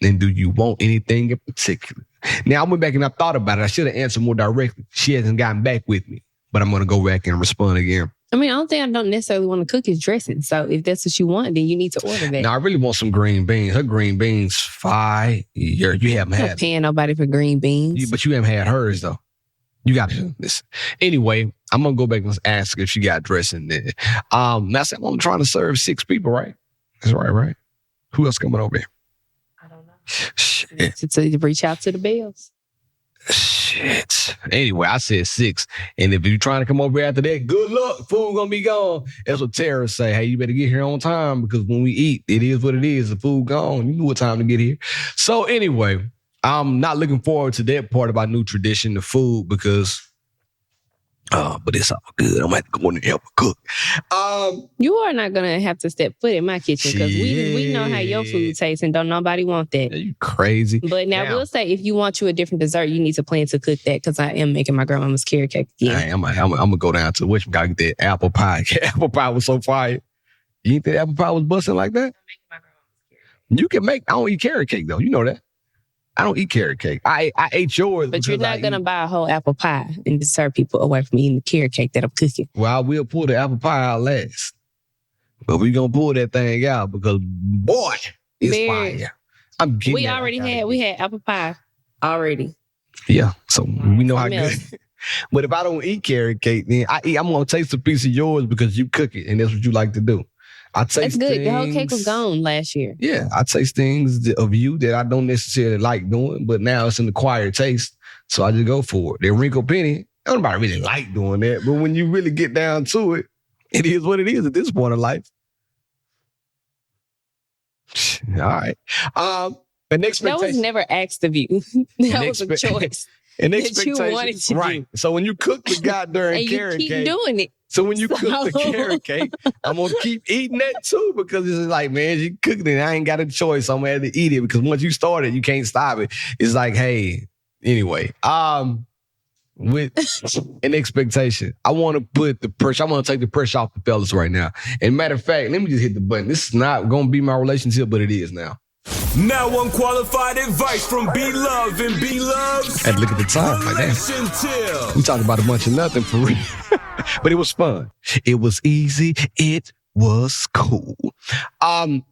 And do you want anything in particular? Now, I went back and I thought about it. I should have answered more directly. She hasn't gotten back with me, but I'm going to go back and respond again. I mean, the only thing I don't necessarily want to cook is dressing. So if that's what you want, then you need to order that. Now, I really want some green beans. Her green beans, fire. You haven't had. I'm not paying nobody for green beans. But you haven't had hers, though. You got to listen. Anyway, I'm going to go back and ask if she got dressing there. Now, I'm trying to serve 6 people, right? That's right? Who else coming over here? I don't know. Shit. To reach out to the bells. Shit. Shit. Anyway, I said 6. And if you're trying to come over after that, good luck. Food gonna be gone. That's what Tara say. Hey, you better get here on time because when we eat, it is what it is. The food gone. You knew what time to get here. So anyway, I'm not looking forward to that part of our new tradition, the food, because but it's all good. I'm gonna have to go in and help her cook. You are not gonna have to step foot in my kitchen because we know how your food tastes and don't nobody want that. Are you crazy? But now we'll say if you want you a different dessert, you need to plan to cook that because I am making my grandmama's carrot cake again. Hey, I'm gonna go down to which gotta get that apple pie. Apple pie was so fire. You think the apple pie was busting like that? You can make. I don't eat carrot cake though. You know that. I don't eat carrot cake. I ate yours. But you're not going to buy a whole apple pie and deter people away from eating the carrot cake that I'm cooking. Well, I will pull the apple pie out last. But we're going to pull that thing out because, boy, it's fire. I'm getting we had apple pie already. Yeah, so we know how good. But if I don't eat carrot cake, then I'm going to taste a piece of yours because you cook it and that's what you like to do. That's good. The whole cake was gone last year. Yeah, I taste things of you that I don't necessarily like doing, but now it's an acquired taste, so I just go for it. The wrinkle penny, nobody really like doing that, but when you really get down to it, it is what it is at this point in life. All right. An expectation. That was never asked of you. That was a choice. An expectation. That you wanted to right. Do. So when you cook the goddamn carrot cake, you keep doing it. So when you cook the carrot cake, I'm going to keep eating that too because it's like, man, you cooked it. I ain't got a choice. I'm going to have to eat it because once you start it, you can't stop it. It's like, hey, anyway, with an expectation, I want to put the pressure. I want to take the pressure off the fellas right now. And matter of fact, let me just hit the button. This is not going to be my relationship, but it is now. Now unqualified advice from B-Love and B-Love's. Had to look at the time like that. We talking about a bunch of nothing for real. But it was fun. It was easy. It was cool.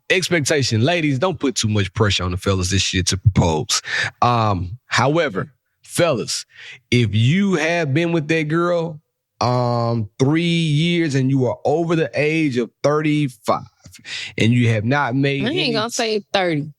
Expectation. Ladies, don't put too much pressure on the fellas this year to propose. However, fellas, if you have been with that girl 3 years and you are over the age of 35 and you have not made I ain't gonna say 30.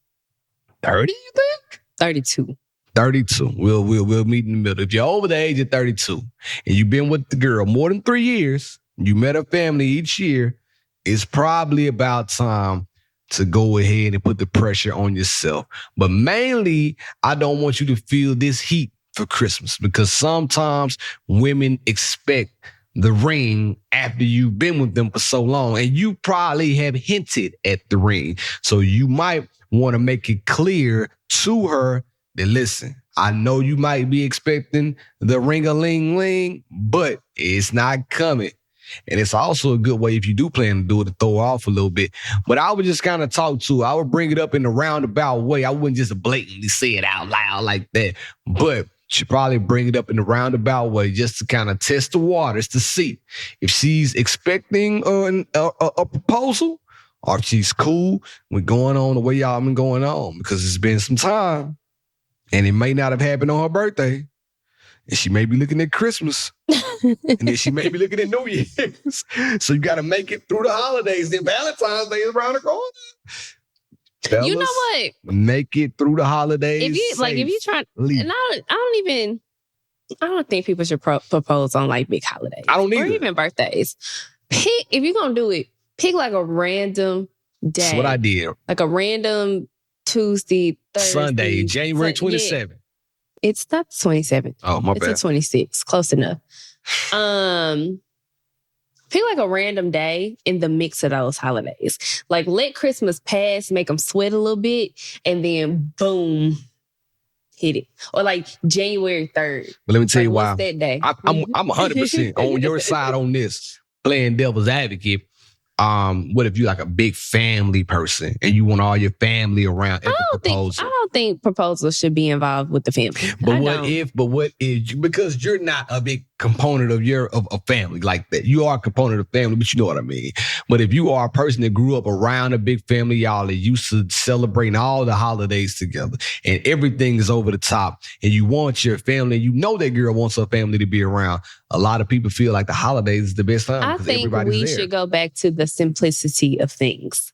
30, you think? 32. 32. We'll meet in the middle. If you're over the age of 32 and you've been with the girl more than 3 years, you met her family each year, it's probably about time to go ahead and put the pressure on yourself. But mainly, I don't want you to feel this heat for Christmas because sometimes women expect the ring after you've been with them for so long, and you probably have hinted at the ring. So you might want to make it clear to her that, listen, I know you might be expecting the ring-a-ling-ling, but it's not coming. And it's also a good way if you do plan to do it to throw her off a little bit. But I would just kind of I would bring it up in a roundabout way. I wouldn't just blatantly say it out loud like that. But she'd probably bring it up in a roundabout way just to kind of test the waters to see if she's expecting a proposal or if she's cool with going on the way y'all been going on, because it's been some time and it may not have happened on her birthday. And she may be looking at Christmas. And then she may be looking at New Year's. So you got to make it through the holidays. Then Valentine's Day is around the corner. Fellas, you know what? Make it through the holidays. If you try, and I don't think people should propose on like big holidays. I don't either. Or even birthdays. If you're going to do it, pick like a random day. That's what I did. Like a random Tuesday, Thursday. Sunday, January 27th. Yeah. It's not the 27th. Oh, my bad. It's the 26th. Close enough. Pick like a random day in the mix of those holidays. Like let Christmas pass, make them sweat a little bit, and then boom, hit it. Or like January 3rd. But let me tell you why. What's that day? I'm 100% on your side on this, playing devil's advocate. What if you like a big family person and you want all your family around at the proposal? I don't think proposals should be involved with the family. But what if, because you're not a big component of a family like that. You are a component of family, but you know what I mean. But if you are a person that grew up around a big family, y'all are used to celebrating all the holidays together and everything is over the top and you want your family, you know that girl wants her family to be around. A lot of people feel like the holidays is the best time. I think we should go back to the simplicity of things.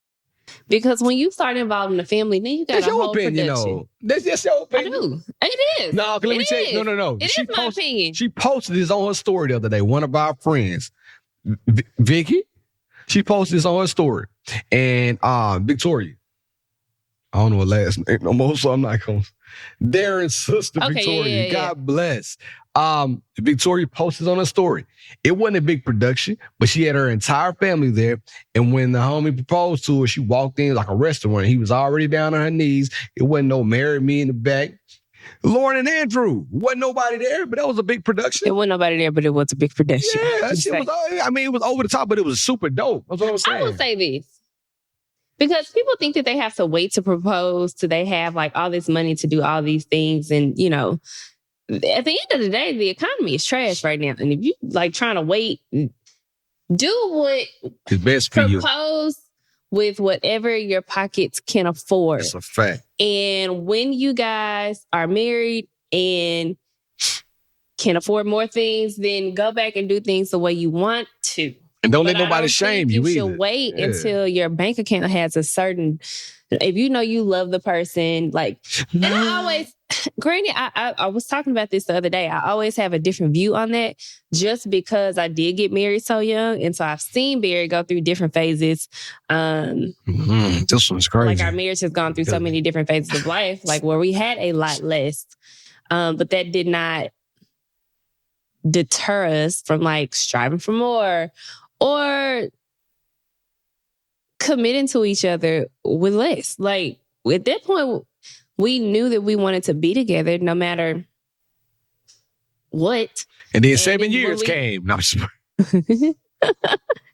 Because when you start involving the family, then you got That's a your whole opinion, production. though. That's just your I opinion. do. It is. No, let me tell you. No. It is my opinion. She posted this on her story the other day. One of our friends, Vicky, she posted this on her story. And Victoria, I don't know her last name no more, so I'm not going to. Darren's sister, Okay, Victoria. yeah. God bless. Victoria posted on her story. It wasn't a big production, but she had her entire family there. And when the homie proposed to her, she walked in like a restaurant. He was already down on her knees. It wasn't no marry me in the back. Lauren and Andrew. Wasn't nobody there, but that was a big production. There wasn't nobody there, but it was a big production. Yeah, that shit was, I mean, it was over the top, but it was super dope. That's what I'm saying. I will say this. Because people think that they have to wait to propose till they have like all this money to do all these things. And, you know, at the end of the day, the economy is trash right now. And if you like trying to wait, do what It's best for you. propose with whatever your pockets can afford. That's a fact. And when you guys are married and can afford more things, then go back and do things the way you want to. And don't But let nobody shame you You either. should wait Yeah. until your bank account has a certain. If you know you love the person, like, and I always, granted, I was talking about this the other day. I always have a different view on that, just because I did get married so young, and so I've seen Barry go through different phases. This one's crazy. Like our marriage has gone through so many different phases of life, like where we had a lot less, but that did not deter us from like striving for more or committing to each other with less. Like at that point, we knew that we wanted to be together no matter what. And then And 7 then years when came. No,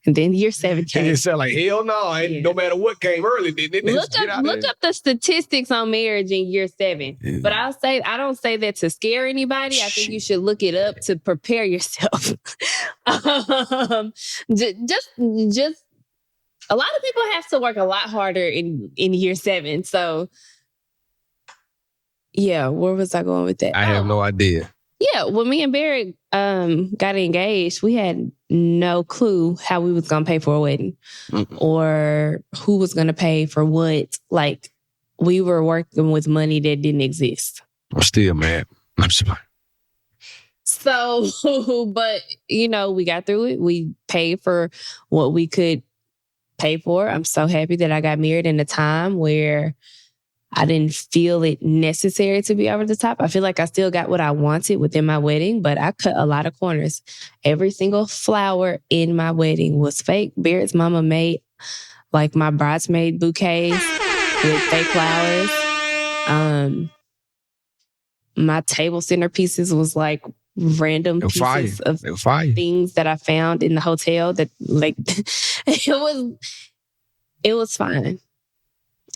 And then year 7 and came. it said like, hell no, Yeah. no matter what came early. Look up the statistics on marriage in year 7. Yeah. But I don't say that to scare anybody. I think you should look it up to prepare yourself. Just a lot of people have to work a lot harder in year 7. So yeah, where was I going with that? I have no idea. Yeah, when me and Barrett got engaged, we had no clue how we was gonna pay for a wedding or who was gonna pay for what. Like, we were working with money that didn't exist. I'm still mad. I'm sorry. So, but you know, we got through it. We paid for what we could pay for. I'm so happy that I got married in a time where I didn't feel it necessary to be over the top. I feel like I still got what I wanted within my wedding, but I cut a lot of corners. Every single flower in my wedding was fake. Barrett's mama made like my bridesmaid bouquets with fake flowers. My table centerpieces was like random pieces of things that I found in the hotel that like it was fine.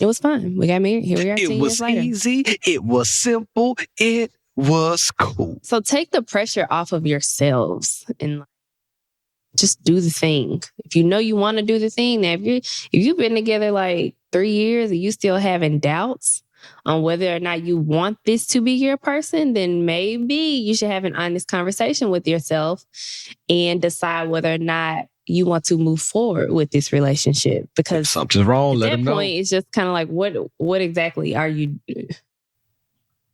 It was fun. We got married. Here we are 10 years later. It was easy. It was simple. It was cool. So take the pressure off of yourselves and just do the thing. If you know you want to do the thing, now if you've been together like 3 years and you still having doubts on whether or not you want this to be your person, then maybe you should have an honest conversation with yourself and decide whether or not you want to move forward with this relationship. Because if something's wrong, let them know. At that point, it's just kind of like, what exactly are you?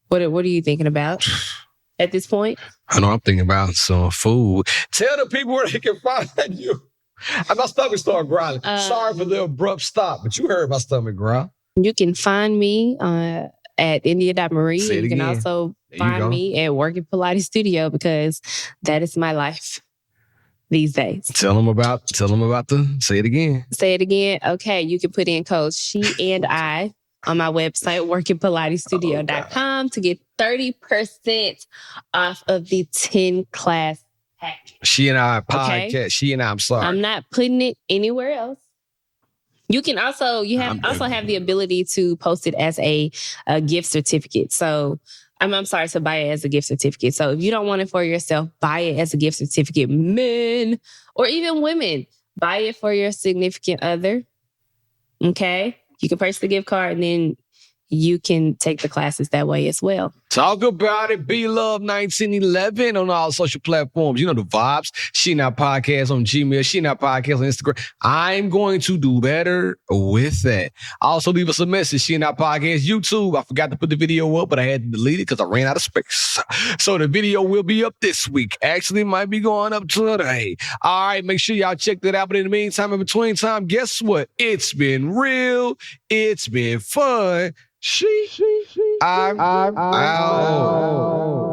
What are you thinking about at this point? I know I'm thinking about some food. Tell the people where they can find you. My stomach started growling. Sorry for the abrupt stop, but you heard my stomach growl. You can find me at India.Marie. Say it You can again. also There you go. find me at Working Pilates Studio because that is my life these days. Tell them about say it again. Say it again. Okay, you can put in code She and I on my website, workingpilatesstudio.com, to get 30% off of the 10 class package. She and I podcast. Okay. She and I, I'm sorry. I'm not putting it anywhere else. You can also have the ability to post it as a gift certificate. So I'm sorry, to buy it as a gift certificate. So if you don't want it for yourself, buy it as a gift certificate. Men or even women, buy it for your significant other. Okay? You can purchase the gift card and then you can take the classes that way as well. Talk about it. Be Love 1911 on all social platforms. You know the vibes. She Not Podcast on Gmail. She Not Podcast on Instagram. I'm going to do better with that. Also, leave us a message. She Not Podcast YouTube. I forgot to put the video up, but I had to delete it because I ran out of space. So the video will be up this week. Actually, it might be going up today. All right, make sure y'all check that out. But in the meantime, in between time, guess what? It's been real. It's been fun. I'm out.